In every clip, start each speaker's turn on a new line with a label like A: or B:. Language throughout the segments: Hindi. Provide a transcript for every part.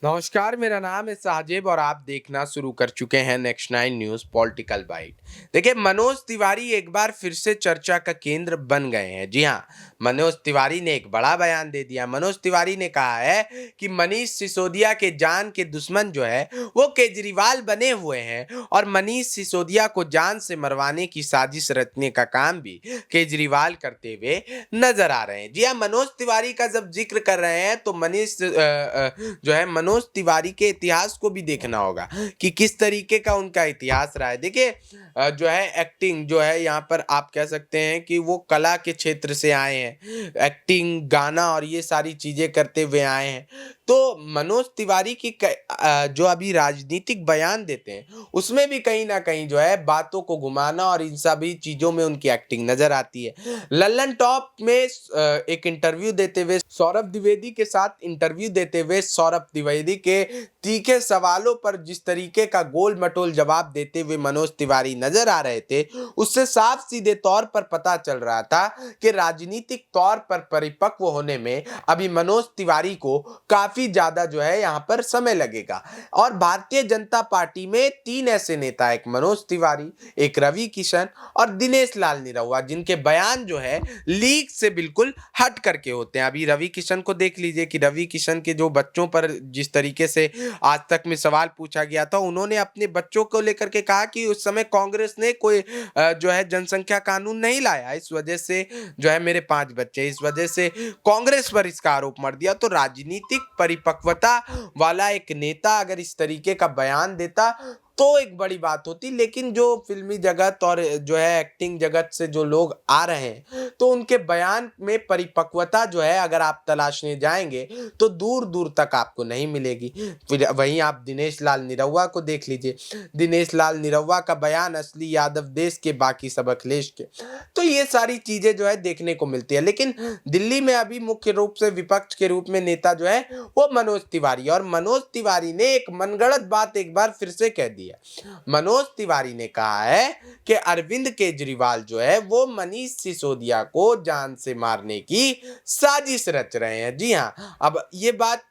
A: नमस्कार, मेरा नाम है साजिब और आप देखना शुरू कर चुके हैं next nine news political bite. देखिए, मनोज तिवारी एक बार फिर से चर्चा का केंद्र बन गए हैं। जी हाँ, मनोज तिवारी ने एक बड़ा बयान दे दिया। मनोज तिवारी ने कहा है कि मनीष सिसोदिया के जान के दुश्मन जो है वो केजरीवाल बने हुए हैं और मनीष सिसोदिया को जान से मरवाने की साजिश रचने का काम भी केजरीवाल करते हुए नजर आ रहे हैं। जी हाँ, मनोज तिवारी का जब जिक्र कर रहे हैं तो जो है मनोज तिवारी के इतिहास को भी देखना होगा कि किस तरीके का उनका इतिहास रहा है। देखिए, जो है एक्टिंग जो है यहाँ पर आप कह सकते हैं कि वो कला के क्षेत्र से आए हैं। एक्टिंग, गाना और ये सारी चीजें करते हुए आए हैं। तो मनोज तिवारी की जो अभी राजनीतिक बयान देते हैं उसमें भी कहीं ना कहीं जो है बातों को घुमाना और इन सभी चीजों में उनकी एक्टिंग नजर आती है। लल्लन टॉप में एक इंटरव्यू देते हुए सौरभ द्विवेदी के साथ इंटरव्यू देते हुए सौरभ द्विवेदी के तीखे सवालों पर जिस तरीके का गोल मटोल जवाब देते हुए मनोज तिवारी नजर आ रहे थे, उससे साफ सीधे तौर पर पता चल रहा था कि राजनीतिक तौर पर परिपक्व होने में अभी मनोज तिवारी को काफी ज्यादा जो है यहाँ पर समय लगेगा। और भारतीय जनता पार्टी में तीन ऐसे नेता, एक मनोज तिवारी, एक रवि किशन और दिनेश लाल निरहुआ, जिनके बयान जो है लीक से बिल्कुल हट करके होते हैं। अभी रवि किशन को देख लीजिए कि रवि किशन के जो बच्चों पर जिस तरीके से आज तक में सवाल पूछा गया था, उन्होंने अपने बच्चों को लेकर के कहा कि उस समय कांग्रेस ने कोई जो है जनसंख्या कानून नहीं लाया, इस वजह से जो है मेरे 5 बच्चे, इस वजह से कांग्रेस पर इसका आरोप मर दिया। तो राजनीतिक परिपक्वता वाला एक नेता अगर इस तरीके का बयान देता तो एक बड़ी बात होती, लेकिन जो फिल्मी जगत और जो है एक्टिंग जगत से जो लोग आ रहे हैं तो उनके बयान में परिपक्वता जो है अगर आप तलाशने जाएंगे तो दूर दूर तक आपको नहीं मिलेगी। फिर वहीं आप दिनेश लाल निरहुआ को देख लीजिए। दिनेश लाल निरहुआ का बयान असली यादव देश के बाकी सब अखिलेश के। तो ये सारी चीजें जो है देखने को मिलती है। लेकिन दिल्ली में अभी मुख्य रूप से विपक्ष के रूप में नेता जो है वो मनोज तिवारी, और मनोज तिवारी ने एक मनगढ़ंत बात एक बार फिर से कह दी है। मनोज तिवारी ने कहा है कि अरविंद केजरीवाल जो है वो मनीष सिसोदिया को जान से मारने की साजिश रच रहे हैं। जी हाँ, अब ये बात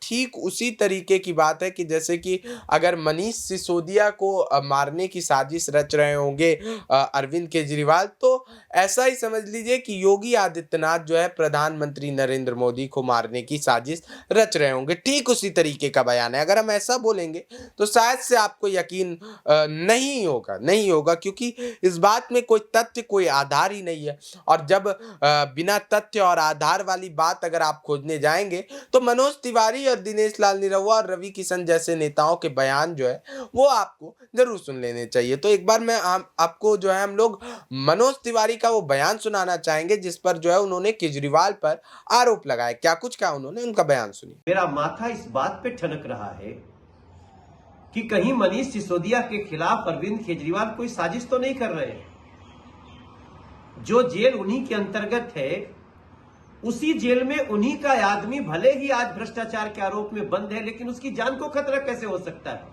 A: ठीक उसी तरीके की बात है कि जैसे कि अगर मनीष सिसोदिया को मारने की साजिश रच रहे होंगे अरविंद केजरीवाल, तो ऐसा ही समझ लीजिए कि योगी आदित्यनाथ जो है प्रधानमंत्री नरेंद्र मोदी को मारने की साजिश रच रहे होंगे। ठीक उसी तरीके का बयान है। अगर हम ऐसा बोलेंगे तो शायद से आपको यकीन नहीं होगा, क्योंकि इस बात में कोई तथ्य, कोई आधार ही नहीं है। और जब बिना तथ्य और आधार वाली बात अगर आप खोजने जाएंगे तो मनोज तिवारी और दिनेश लाल निरहुआ और रवि किशन जैसे नेताओं के बयान जो है वो आपको जरूर सुन लेने चाहिए। तो एक बार मैं आपको जो है हम लोग मनोज तिवारी का वो बयान सुनाना चाहेंगे जिस पर जो है उन्होंने केजरीवाल पर आरोप लगाया। क्या कुछ कहा उन्होंने, उनका बयान सुनिए।
B: मेरा माथा इस बात पे ठनक रहा है कि कहीं मनीष सिसोदिया के खिलाफ अरविंद केजरीवाल कोई साजिश तो नहीं कर रहे हैं। जो जेल उन्हीं के अंतर्गत है, उसी जेल में उन्हीं का आदमी भले ही आज भ्रष्टाचार के आरोप में बंद है, लेकिन उसकी जान को खतरा कैसे हो सकता है?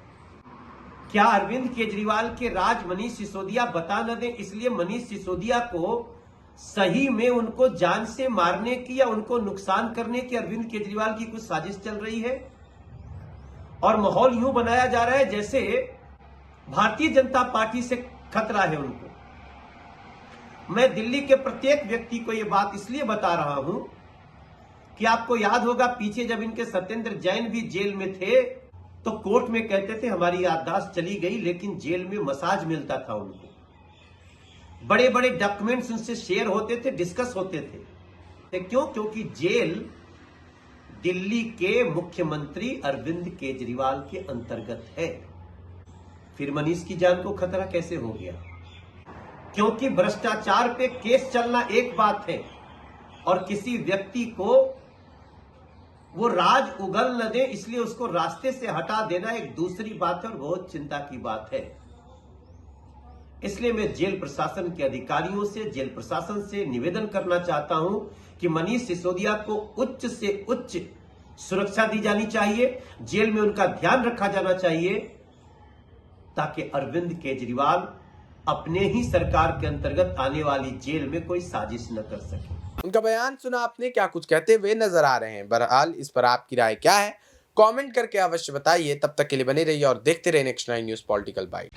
B: क्या अरविंद केजरीवाल के राज मनीष सिसोदिया बता न दें, इसलिए मनीष सिसोदिया को सही में उनको जान से मारने की या उनको नुकसान करने की अरविंद केजरीवाल की कुछ साजिश चल रही है? और माहौल यूं बनाया जा रहा है जैसे भारतीय जनता पार्टी से खतरा है उनको। मैं दिल्ली के प्रत्येक व्यक्ति को यह बात इसलिए बता रहा हूं कि आपको याद होगा पीछे जब इनके सत्येंद्र जैन भी जेल में थे तो कोर्ट में कहते थे हमारी याददाश्त चली गई, लेकिन जेल में मसाज मिलता था उनको। बड़े बड़े डॉक्यूमेंट्स उनसे शेयर होते थे, डिस्कस होते थे। क्यों? क्योंकि जेल दिल्ली के मुख्यमंत्री अरविंद केजरीवाल के अंतर्गत है। फिर मनीष की जान को खतरा कैसे हो गया? क्योंकि भ्रष्टाचार पे केस चलना एक बात है और किसी व्यक्ति को वो राज उगल न दे इसलिए उसको रास्ते से हटा देना एक दूसरी बात है और बहुत चिंता की बात है। इसलिए मैं जेल प्रशासन के अधिकारियों से, जेल प्रशासन से निवेदन करना चाहता हूं कि मनीष सिसोदिया को उच्च से उच्च सुरक्षा दी जानी चाहिए, जेल में उनका ध्यान रखा जाना चाहिए ताकि अरविंद केजरीवाल अपने ही सरकार के अंतर्गत आने वाली जेल में कोई साजिश न कर सके।
A: उनका बयान सुना आपने, क्या कुछ कहते हुए नजर आ रहे हैं। बहरहाल इस पर आपकी राय क्या है कमेंट करके अवश्य बताइए। तब तक के लिए बने रहिए और देखते रहिए नेक्स्ट 9 न्यूज़ पॉलिटिकल बाइट।